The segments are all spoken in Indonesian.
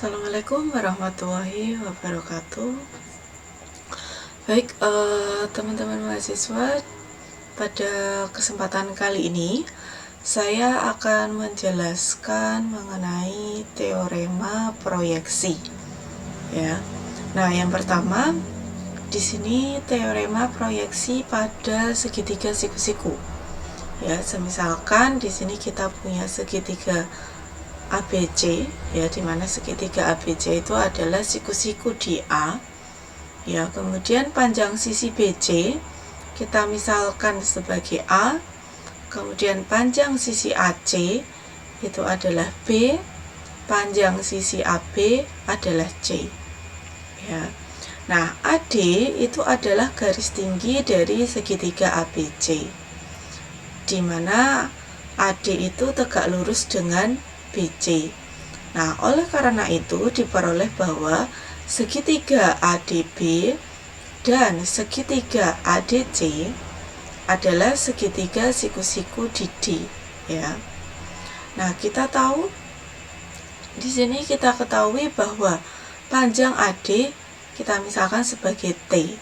Assalamualaikum warahmatullahi wabarakatuh. Baik, teman-teman mahasiswa, pada kesempatan kali ini saya akan menjelaskan mengenai teorema proyeksi. Ya. Nah, yang pertama di sini teorema proyeksi pada segitiga siku-siku. Ya, semisalkan di sini kita punya segitiga ABC, ya, dimana segitiga ABC itu adalah siku-siku di A, ya. Kemudian panjang sisi BC kita misalkan sebagai A, kemudian panjang sisi AC itu adalah B, panjang sisi AB adalah C, ya. Nah, AD itu adalah garis tinggi dari segitiga ABC, dimana AD itu tegak lurus dengan BC. Nah, oleh karena itu diperoleh bahwa segitiga ADB dan segitiga ADC adalah segitiga siku-siku di D, ya. Nah, kita tahu di sini kita ketahui bahwa panjang AD kita misalkan sebagai T.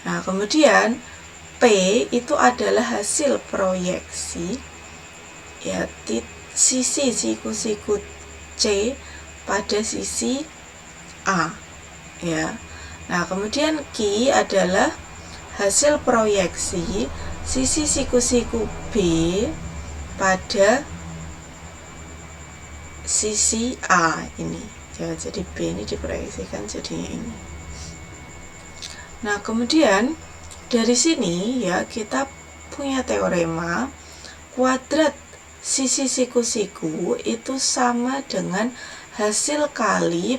Nah, kemudian P itu adalah hasil proyeksi, ya, sisi siku-siku C pada sisi A, ya. Nah, kemudian Q adalah hasil proyeksi sisi siku-siku B pada sisi A ini, ya. Jadi B ini diproyeksikan jadinya ini. Nah, kemudian dari sini, ya, kita punya teorema kuadrat sisi siku-siku itu sama dengan hasil kali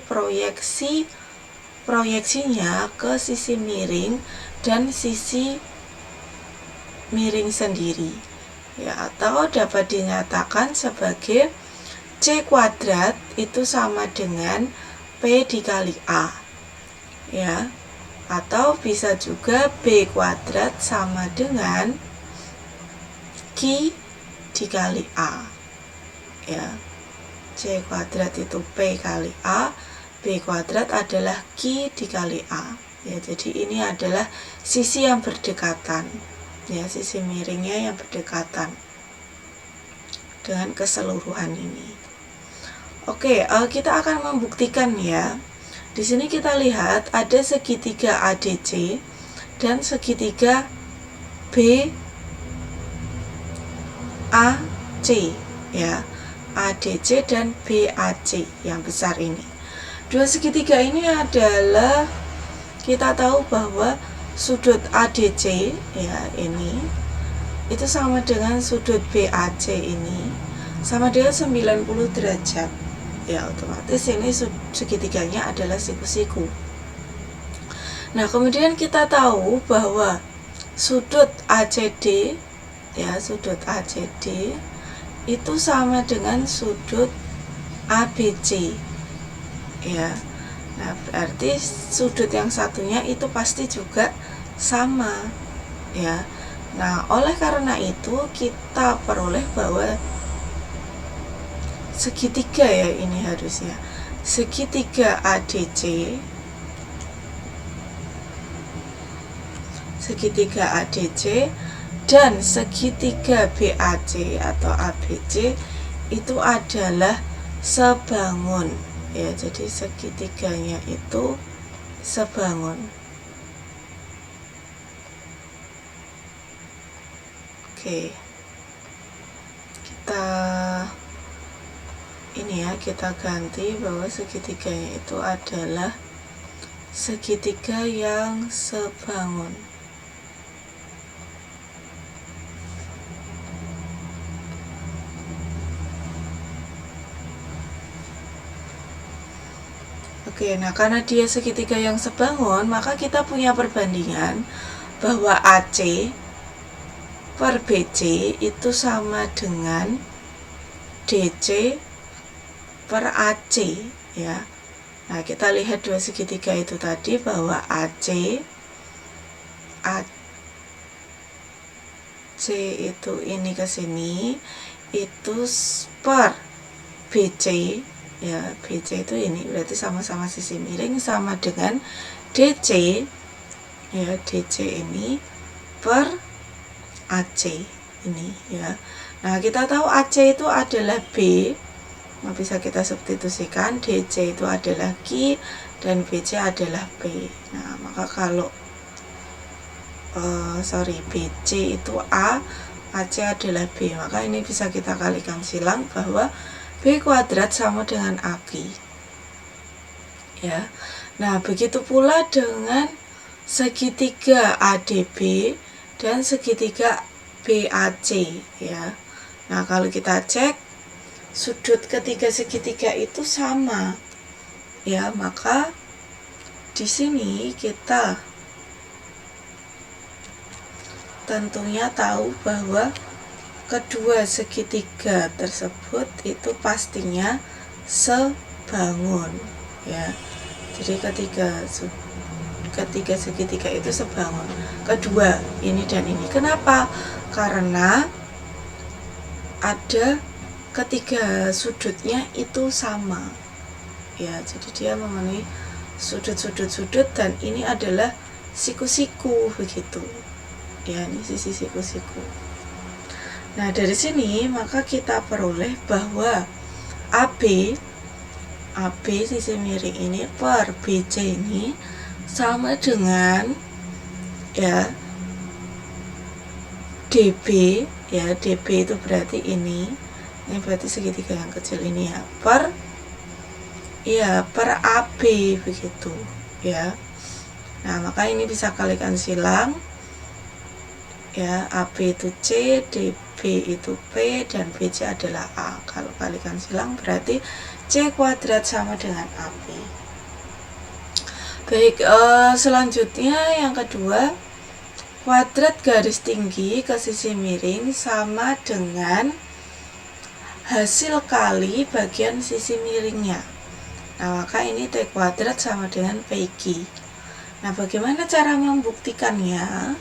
proyeksinya ke sisi miring dan sisi miring sendiri, ya, atau dapat dinyatakan sebagai C kuadrat itu sama dengan P dikali A, ya, atau bisa juga B kuadrat sama dengan Q dikali A, ya. C kuadrat itu P kali A, B kuadrat adalah Q dikali A, ya. Jadi ini adalah sisi yang berdekatan, ya, sisi miringnya yang berdekatan dengan keseluruhan ini. Oke, kita akan membuktikan, ya. Di sini kita lihat ada segitiga ADC dan segitiga B AC, ya, ADC dan BAC yang besar ini. Dua segitiga ini adalah, kita tahu bahwa sudut ADC, ya, ini itu sama dengan sudut BAC ini sama dengan 90 derajat, ya. Otomatis ini segitiganya adalah siku-siku. Nah, kemudian kita tahu bahwa sudut ACD, ya, sudut ACD itu sama dengan sudut ABC, ya. Nah, berarti sudut yang satunya itu pasti juga sama, ya. Nah, oleh karena itu kita peroleh bahwa segitiga, ya, ini harusnya segitiga ADC dan segitiga BAC atau ABC itu adalah sebangun, ya. Jadi segitiganya itu sebangun. Oke, kita ini, ya, kita ganti bahwa segitiganya itu adalah segitiga yang sebangun. Oke, nah karena dia segitiga yang sebangun, maka kita punya perbandingan bahwa AC per BC itu sama dengan DC per AC, ya. Nah, kita lihat dua segitiga itu tadi bahwa AC itu ini ke sini itu per BC Ya, BC itu ini berarti sama-sama sisi miring, sama dengan DC. Ya, DC ini per AC ini ya. Nah, kita tahu AC itu adalah B. Nah, bisa kita substitusikan, DC itu adalah Q dan BC adalah P. Nah, maka kalau BC itu A, AC adalah B, maka ini bisa kita kalikan silang bahwa B kuadrat sama dengan AB. Ya. Nah, begitu pula dengan segitiga ADB dan segitiga BAC ya. Nah, kalau kita cek sudut ketiga segitiga itu sama. Ya, maka di sini kita tentunya tahu bahwa kedua segitiga tersebut itu pastinya sebangun ya. Jadi ketiga segitiga itu sebangun. Kedua, ini dan ini. Kenapa? Karena ada ketiga sudutnya itu sama. Ya, jadi dia memenuhi sudut dan ini adalah siku-siku begitu. Ya, ini sisi siku-siku. Nah, dari sini maka kita peroleh bahwa AB sisi miring ini per BC ini sama dengan ya DB ya. DB itu berarti ini berarti segitiga yang kecil ini ya, per AB begitu ya. Nah, maka ini bisa kalikan silang ya, AB itu C, DB itu P, dan BC adalah A. Kalau kalikan silang berarti C kuadrat sama dengan AB. Baik, selanjutnya yang kedua, kuadrat garis tinggi ke sisi miring sama dengan hasil kali bagian sisi miringnya. Nah, maka ini T kuadrat sama dengan PQ. Nah, bagaimana cara membuktikannya?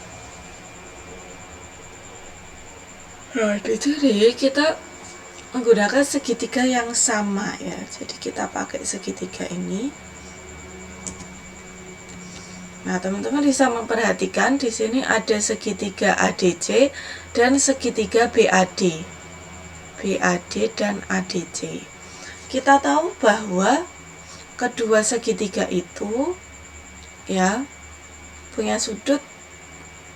Nah, di sini kita menggunakan segitiga yang sama ya. Jadi kita pakai segitiga ini. Nah, teman-teman bisa memperhatikan di sini ada segitiga ADC dan segitiga BAD. BAD dan ADC. Kita tahu bahwa kedua segitiga itu ya punya sudut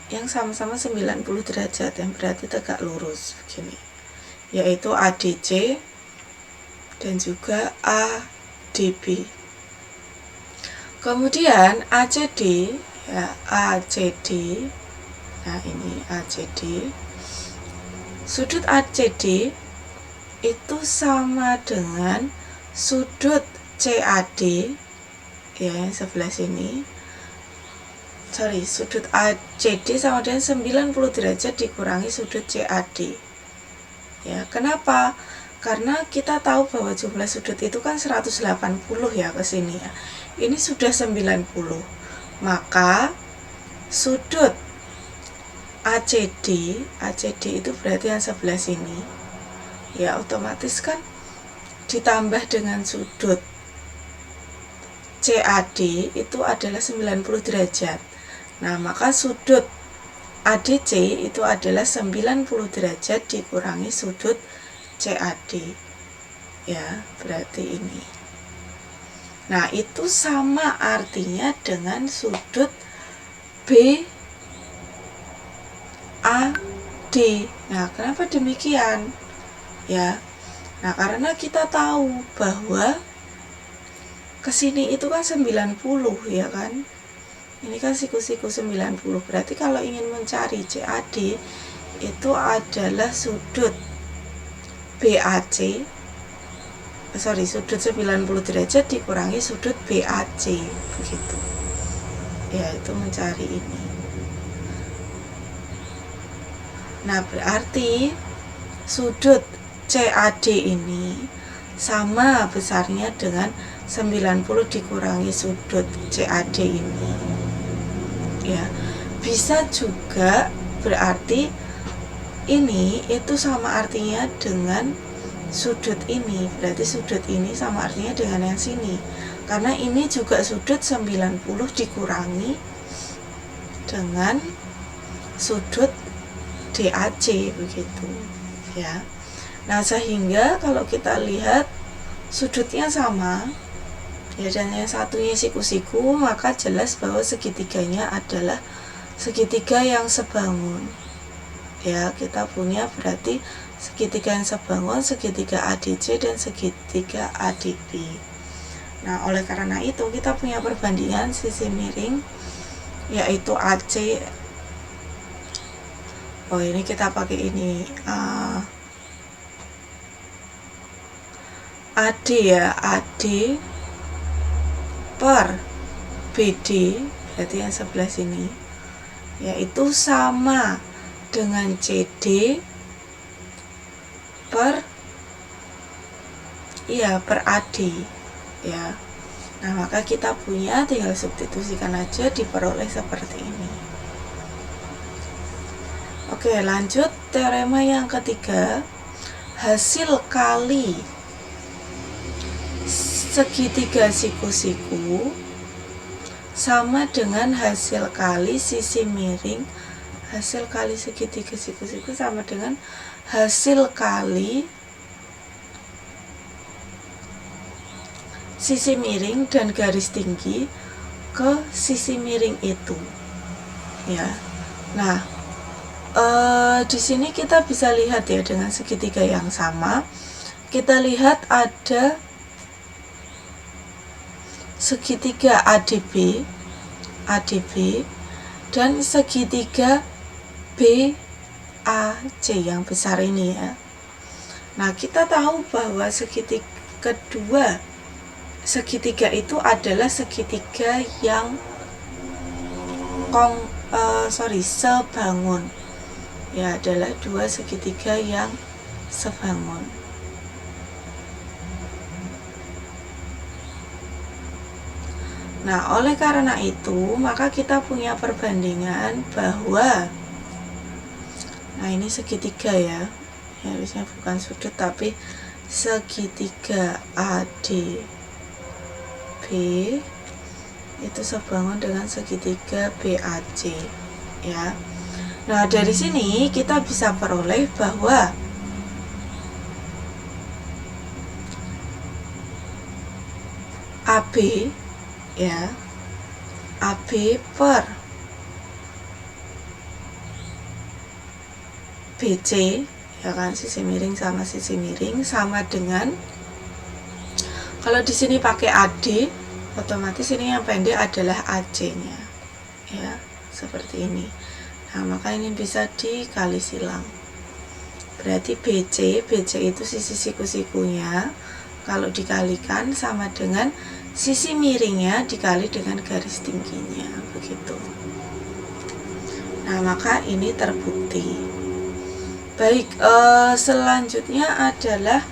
yang sama-sama 90 derajat, yang berarti tegak lurus begini, yaitu ADC dan juga ADB. Kemudian ACD ya, ACD. Nah, ini ACD. Sudut ACD itu sama dengan sudut CAD ya, yang sebelah sini. Sudut ACD sama dengan 90 derajat dikurangi sudut CAD. Ya, kenapa? Karena kita tahu bahwa jumlah sudut itu kan 180 ya ke sini ya. Ini sudah 90. Maka sudut ACD itu berarti yang sebelah sini. Ya, otomatis kan ditambah dengan sudut CAD itu adalah 90 derajat. Nah, maka sudut ADC itu adalah 90 derajat dikurangi sudut CAD. Ya, berarti ini. Nah, itu sama artinya dengan sudut BAD. Nah, kenapa demikian? Ya. Nah, karena kita tahu bahwa kesini itu kan 90 ya kan. Ini kan siku-siku 90. Berarti kalau ingin mencari CAD itu adalah sudut BAC. Sudut 90 derajat dikurangi sudut BAC begitu. Ya, itu mencari ini. Nah, berarti sudut CAD ini sama besarnya dengan 90 dikurangi sudut CAD ini. Ya, bisa juga berarti ini itu sama artinya dengan sudut ini, berarti sudut ini sama artinya dengan yang sini, karena ini juga sudut 90 dikurangi dengan sudut DAC, begitu ya. Nah, sehingga kalau kita lihat sudutnya sama ya, dan yang satunya siku-siku, maka jelas bahwa segitiganya adalah segitiga yang sebangun ya. Kita punya berarti segitiga yang sebangun, segitiga ADC dan segitiga ADB. Nah, oleh karena itu kita punya perbandingan sisi miring yaitu AC. Oh, ini kita pakai ini AD ya, AD per BD, berarti yang sebelah sini, yaitu sama dengan CD per AD ya. Nah, maka kita punya, tinggal substitusikan aja, diperoleh seperti ini. Oke, lanjut teorema yang ketiga. Hasil kali segitiga siku-siku sama dengan hasil kali sisi miring. Hasil kali segitiga siku-siku sama dengan hasil kali sisi miring dan garis tinggi ke sisi miring itu ya. Nah, di sini kita bisa lihat ya, dengan segitiga yang sama kita lihat ada segitiga ADB dan segitiga BAC yang besar ini ya. Nah, kita tahu bahwa kedua segitiga itu adalah segitiga yang sebangun ya, adalah dua segitiga yang sebangun. Nah, oleh karena itu maka kita punya perbandingan bahwa, nah ini segitiga ya, harusnya bukan sudut tapi segitiga ADB itu sebangun dengan segitiga BAC ya. Nah, dari sini kita bisa peroleh bahwa AB ya, AB per BC ya kan, sisi miring sama sisi miring sama dengan, kalau di sini pakai AD otomatis ini yang pendek adalah AC-nya ya, seperti ini. Nah, maka ini bisa dikali silang. Berarti BC itu sisi siku-sikunya, kalau dikalikan sama dengan sisi miringnya dikali dengan garis tingginya, begitu. Nah, maka ini terbukti. Baik, selanjutnya adalah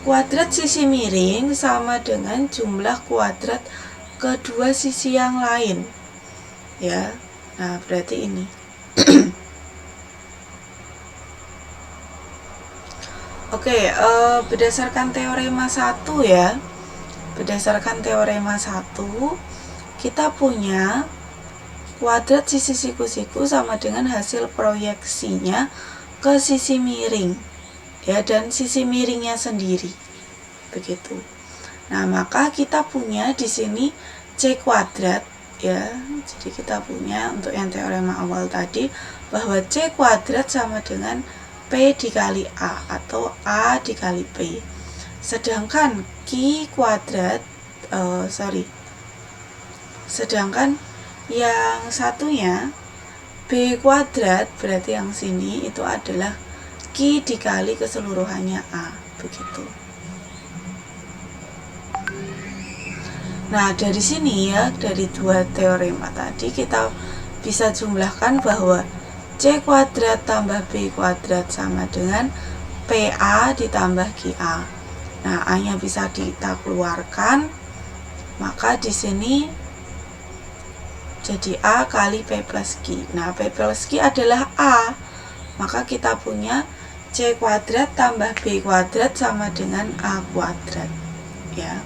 kuadrat sisi miring sama dengan jumlah kuadrat kedua sisi yang lain ya. Nah, berarti ini oke, berdasarkan teorema 1 ya. Berdasarkan teorema 1 kita punya kuadrat sisi siku-siku sama dengan hasil proyeksinya ke sisi miring ya, dan sisi miringnya sendiri, begitu. Nah, maka kita punya di sini C kuadrat ya. Jadi kita punya untuk yang teorema awal tadi bahwa C kuadrat sama dengan P dikali A atau A dikali P. Sedangkan Q kuadrat sedangkan yang satunya B kuadrat, berarti yang sini itu adalah Q dikali keseluruhannya A, begitu. Nah, dari sini ya, dari dua teorema tadi kita bisa jumlahkan bahwa C kuadrat tambah B kuadrat sama dengan PA ditambah QA. Nah, A-nya bisa kita keluarkan, maka di sini jadi A kali P plus Q. Nah, P plus Q adalah A, maka kita punya C kuadrat tambah B kuadrat sama dengan A kuadrat, ya.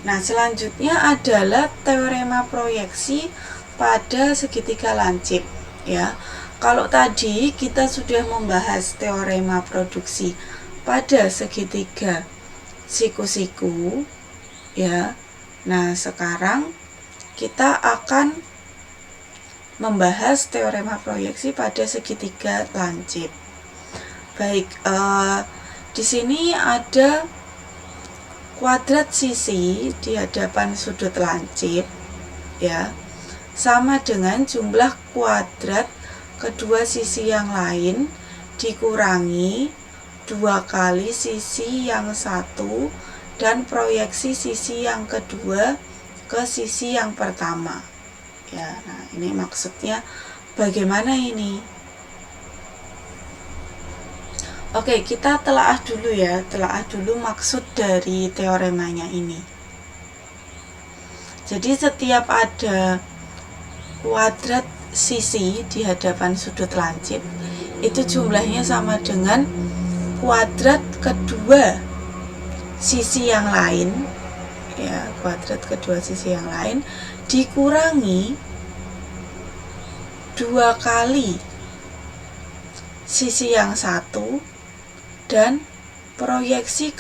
Nah, selanjutnya adalah teorema proyeksi pada segitiga lancip, ya. Kalau tadi kita sudah membahas teorema produksi pada segitiga siku-siku, ya. Nah, sekarang kita akan membahas teorema proyeksi pada segitiga lancip. Baik, di sini ada kuadrat sisi di hadapan sudut lancip, ya, sama dengan jumlah kuadrat kedua sisi yang lain dikurangi 2 kali sisi yang satu dan proyeksi sisi yang kedua ke sisi yang pertama, ya. Nah, ini maksudnya bagaimana ini? Oke, kita telaah dulu ya, telaah dulu maksud dari teoremanya ini. Jadi setiap ada kuadrat sisi di hadapan sudut lancip, itu jumlahnya sama dengan kuadrat kedua sisi yang lain, ya, kuadrat kedua sisi yang lain dikurangi 2 kali sisi yang satu dan proyeksi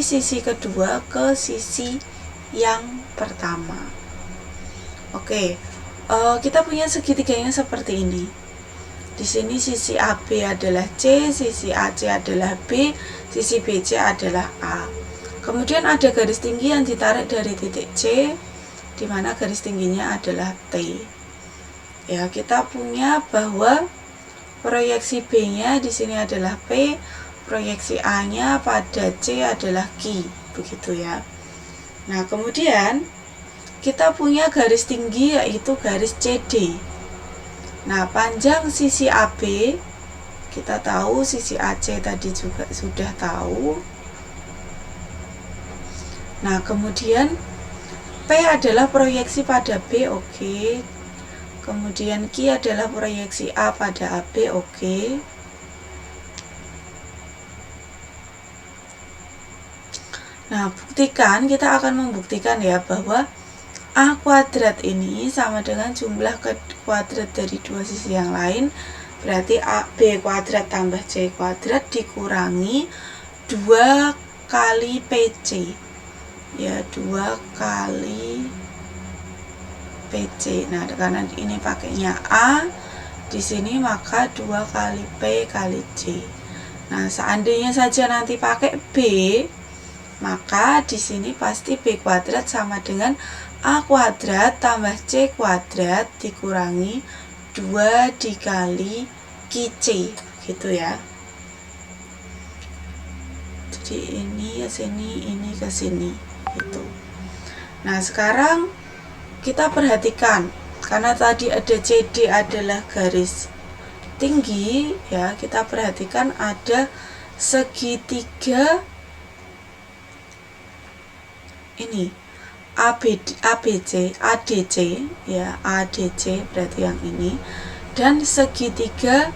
sisi kedua ke sisi yang pertama. Oke, kita punya segitiganya seperti ini. Di sini sisi AB adalah C, sisi AC adalah B, sisi BC adalah A. Kemudian ada garis tinggi yang ditarik dari titik C, di mana garis tingginya adalah T. Ya, kita punya bahwa proyeksi B-nya di sini adalah P, proyeksi A-nya pada C adalah Q, begitu ya. Nah, kemudian kita punya garis tinggi yaitu garis CD. Nah, panjang sisi AB kita tahu, sisi AC tadi juga sudah tahu. Nah, kemudian P adalah proyeksi pada B, oke. Kemudian Q adalah proyeksi A pada AB, oke. Nah, kita akan membuktikan ya bahwa A kuadrat ini sama dengan jumlah kuadrat dari dua sisi yang lain, berarti B kuadrat tambah C kuadrat dikurangi 2 kali PC, ya, 2 kali PC. Nah, karena ini pakainya A di sini, maka 2 kali P kali C. Nah, seandainya saja nanti pakai B, maka di sini pasti B kuadrat sama dengan A kuadrat tambah C kuadrat dikurangi 2 dikali QC, gitu ya. Jadi ini ke sini, ini ke sini, gitu. Nah, sekarang kita perhatikan, karena tadi ada CD adalah garis tinggi, ya, kita perhatikan ada segitiga ini ABC, ADC, ya, ADC berarti yang ini, dan segitiga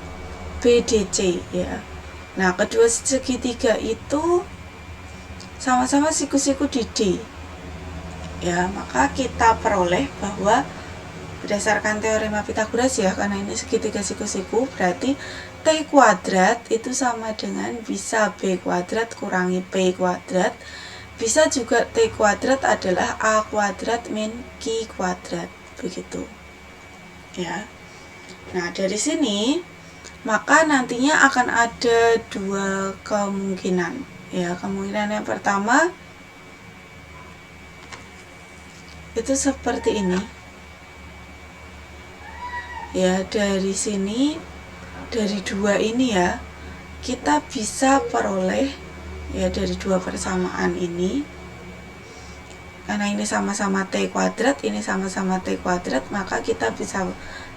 BDC, ya. Nah, kedua segitiga itu sama-sama siku-siku di D, ya, maka kita peroleh bahwa berdasarkan teorema Pythagoras, ya, karena ini segitiga siku-siku, berarti T kuadrat itu sama dengan bisa B kuadrat kurangi P kuadrat, bisa juga T kuadrat adalah A kuadrat min Q kuadrat, begitu, ya. Nah, dari sini maka nantinya akan ada 2 kemungkinan, ya. Kemungkinan yang pertama itu seperti ini, ya. Dari sini, dari 2 ini, ya, kita bisa peroleh, ya, dari 2 persamaan ini, karena ini sama-sama T kuadrat, ini sama-sama T kuadrat, maka kita bisa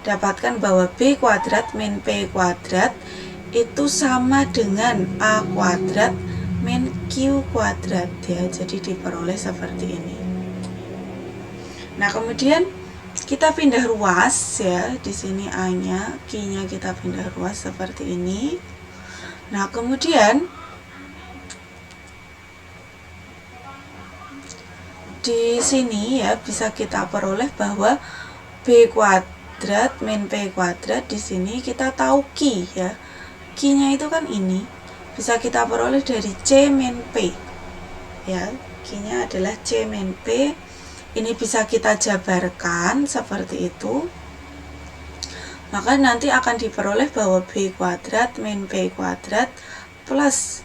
dapatkan bahwa B kuadrat min P kuadrat itu sama dengan A kuadrat min Q kuadrat, ya. Jadi diperoleh seperti ini. Nah, kemudian kita pindah ruas ya. Di sini A-nya, Q-nya kita pindah ruas seperti ini. Nah, kemudian di sini ya bisa kita peroleh bahwa B kuadrat min P kuadrat, di sini kita tahu Q ya. Q-nya itu kan ini. Bisa kita peroleh dari C min P. Ya, Q-nya adalah C min P. Ini bisa kita jabarkan seperti itu. Maka nanti akan diperoleh bahwa B kuadrat min P kuadrat plus,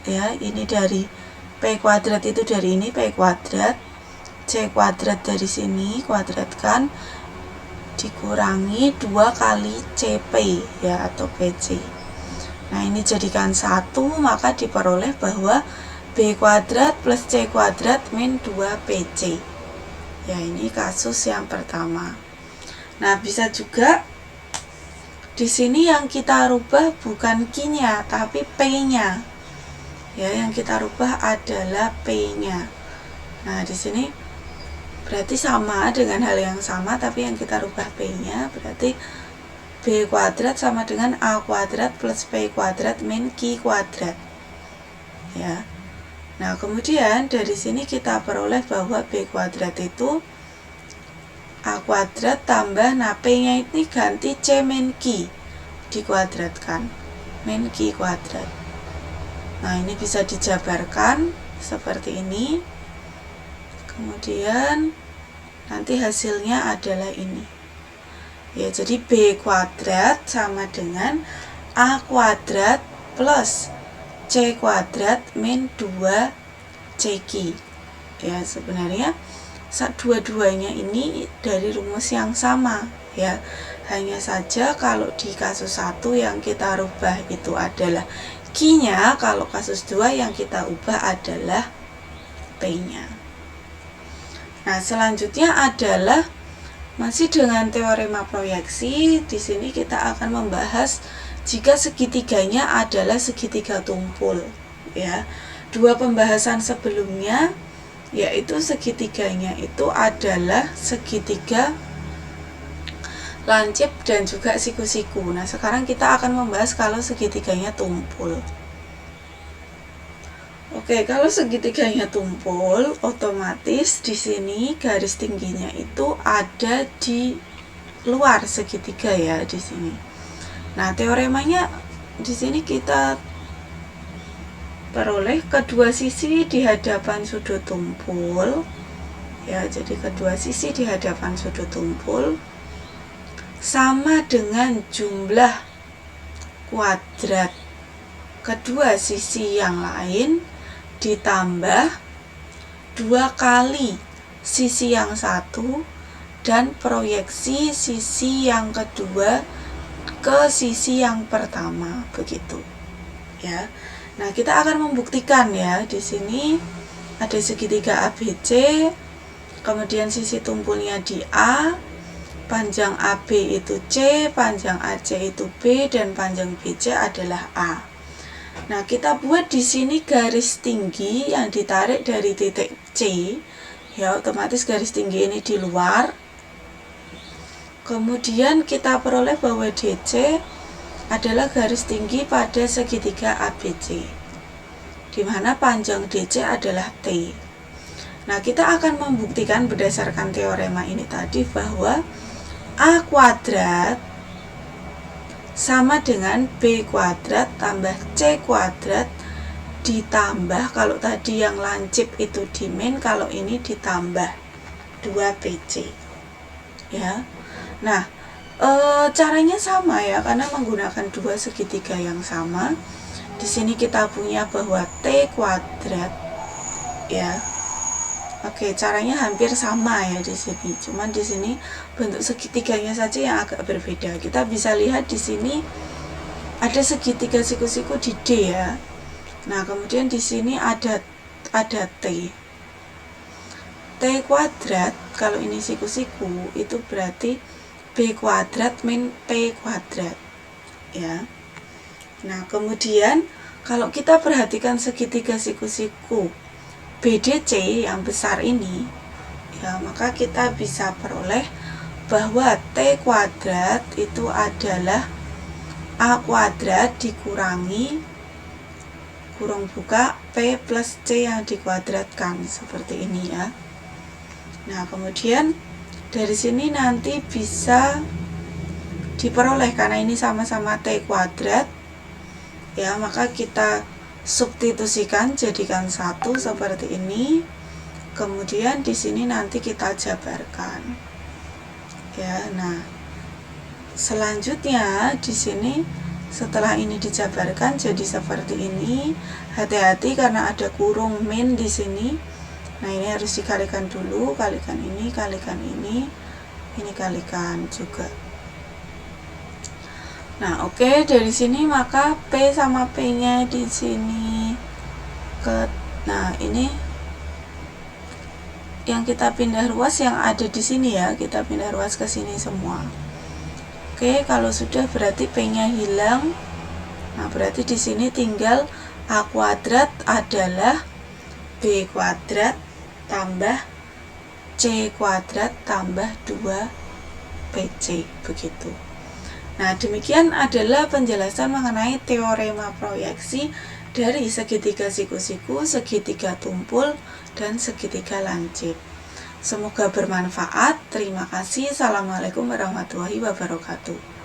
ya, ini dari P kuadrat itu dari ini P kuadrat, C kuadrat dari sini kuadratkan, dikurangi 2 kali CP ya, atau PC. Nah, ini jadikan 1, maka diperoleh bahwa B kuadrat plus C kuadrat min 2PC. Ya, ini kasus yang pertama. Nah, bisa juga di sini yang kita rubah bukan Q-nya tapi P-nya. Ya, yang kita rubah adalah P-nya. Nah, di sini berarti sama dengan hal yang sama, tapi yang kita rubah P-nya, berarti B kuadrat sama dengan A kuadrat plus P kuadrat min Q kuadrat. Ya. Nah, kemudian dari sini kita peroleh bahwa B kuadrat itu A kuadrat tambah, nah P-nya ini ganti C min Q dikuadratkan, min Q kuadrat. Nah, ini bisa dijabarkan seperti ini. Kemudian nanti hasilnya adalah ini. Ya, jadi B kuadrat sama dengan A kuadrat plus C kuadrat min 2CQ. Ya, sebenarnya dua-duanya ini dari rumus yang sama ya. Hanya saja kalau di kasus 1 yang kita rubah itu adalah Q-nya, kalau kasus 2 yang kita ubah adalah P-nya. Nah, selanjutnya adalah masih dengan teorema proyeksi. Di sini kita akan membahas jika segitiganya adalah segitiga tumpul ya. Dua pembahasan sebelumnya yaitu segitiganya itu adalah segitiga lancip dan juga siku-siku. Nah, sekarang kita akan membahas kalau segitiganya tumpul. Oke, kalau segitiganya tumpul, otomatis di sini garis tingginya itu ada di luar segitiga ya, di sini. Nah, teoremanya di sini kita peroleh kedua sisi di hadapan sudut tumpul. Ya, jadi kedua sisi di hadapan sudut tumpul sama dengan jumlah kuadrat kedua sisi yang lain ditambah 2 kali sisi yang satu dan proyeksi sisi yang kedua ke sisi yang pertama, begitu ya. Nah, kita akan membuktikan ya. Di sini ada segitiga ABC, kemudian sisi tumpulnya di A, panjang AB itu C, panjang AC itu B, dan panjang BC adalah A. Nah, kita buat di sini garis tinggi yang ditarik dari titik C. Ya, otomatis garis tinggi ini di luar. Kemudian kita peroleh bahwa DC adalah garis tinggi pada segitiga ABC, di mana panjang DC adalah T. Nah, kita akan membuktikan berdasarkan teorema ini tadi bahwa A kuadrat sama dengan B kuadrat tambah C kuadrat ditambah, kalau tadi yang lancip itu di min, kalau ini ditambah 2PC ya. Nah, caranya sama ya, karena menggunakan dua segitiga yang sama. Di sini kita punya bahwa T kuadrat ya. Oke, caranya hampir sama ya di sini. Cuman di sini bentuk segitiganya saja yang agak berbeda. Kita bisa lihat di sini ada segitiga siku-siku di D ya. Nah, kemudian di sini ada T. T kuadrat, kalau ini siku-siku, itu berarti B kuadrat min P kuadrat ya. Nah, kemudian kalau kita perhatikan segitiga siku-siku BDC yang besar ini Ya, maka kita bisa peroleh bahwa T kuadrat itu adalah A kuadrat dikurangi kurung buka P plus C yang dikuadratkan, seperti ini ya. Nah, kemudian dari sini nanti bisa diperoleh karena ini sama-sama T kuadrat ya, maka kita substitusikan jadikan 1 seperti ini. Kemudian di sini nanti kita jabarkan. Ya, nah selanjutnya di sini setelah ini dijabarkan jadi seperti ini. Hati-hati karena ada kurung min di sini. Nah, ini harus dikalikan dulu, kalikan ini kalikan juga. Nah, oke, dari sini maka P sama P-nya di sini nah, ini yang kita pindah ruas yang ada di sini ya, kita pindah ruas ke sini semua. Oke, kalau sudah berarti P-nya hilang. Nah, berarti di sini tinggal A kuadrat adalah B kuadrat tambah C kuadrat tambah 2PC, begitu. Nah, demikian adalah penjelasan mengenai teorema proyeksi dari segitiga siku-siku, segitiga tumpul, dan segitiga lancip. Semoga bermanfaat. Terima kasih. Assalamualaikum warahmatullahi wabarakatuh.